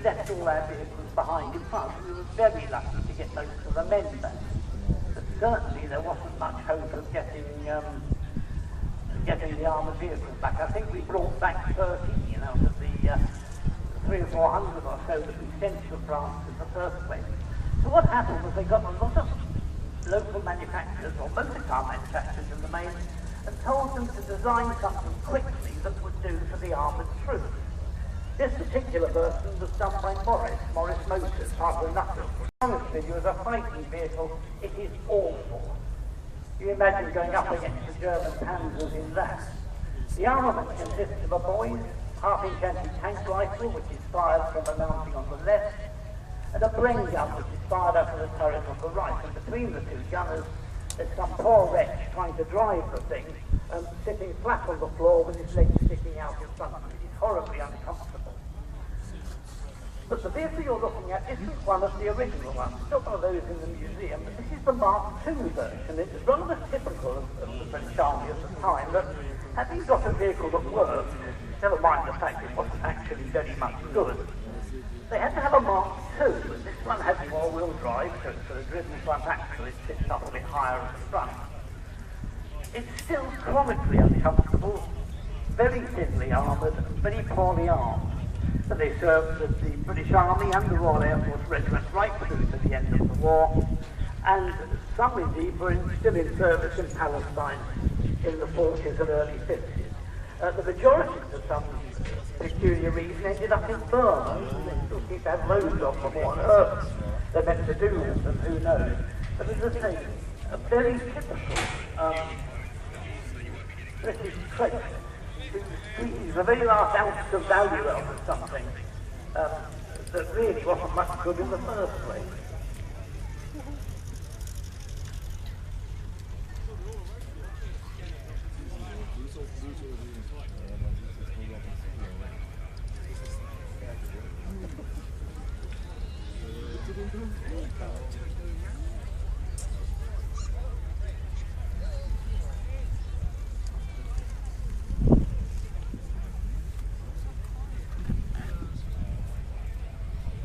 left all our vehicles behind in front. We were very lucky to get those to the men back. But certainly there wasn't much hope of getting the armoured vehicles back. I think we brought back 13 out of the 300 or 400 or so that we sent to France in the first place. So what happened was they got a lot of local manufacturers, or motor car manufacturers in the main, and told them to design something quickly that would do for the armoured troops. This particular version was done by Morris Motors, part of Nuffield. Honestly, it was a fighting vehicle. It is awful. You imagine going up against the German panzers in that. The armament consists of a Boyd half-inch anti-tank rifle, which is fired from a mounting on the left, and a Bren gun, which is fired up of the turret on the right. And between the two gunners, there's some poor wretch trying to drive the thing, sitting flat on the floor with his legs sticking out in front of it. It's horribly uncomfortable. But the vehicle you're looking at isn't one of the original ones. It's not one of those in the museum, but this is the Mark II version. It's rather typical of the British Army at the time that having got a vehicle that worked, never mind the fact it wasn't actually very much good, they had to have a Mark II, and this one had four-wheel drive, so it's sort of driven front axle, it sits up a bit higher at the front. It's still chronically uncomfortable, very thinly armoured, and very poorly armed. But they served the British Army and the Royal Air Force Regiment right through to the end of the war, and some indeed were still in service in Palestine in the 40s and early 50s. The majority, for some peculiar reason, ended up in Burma. They still seem to have loads of them. What on earth they're meant to do with them, who knows? But as I say, a very typical British trait. Squeeze the very last ounce of value out of something that really wasn't much good in the first place.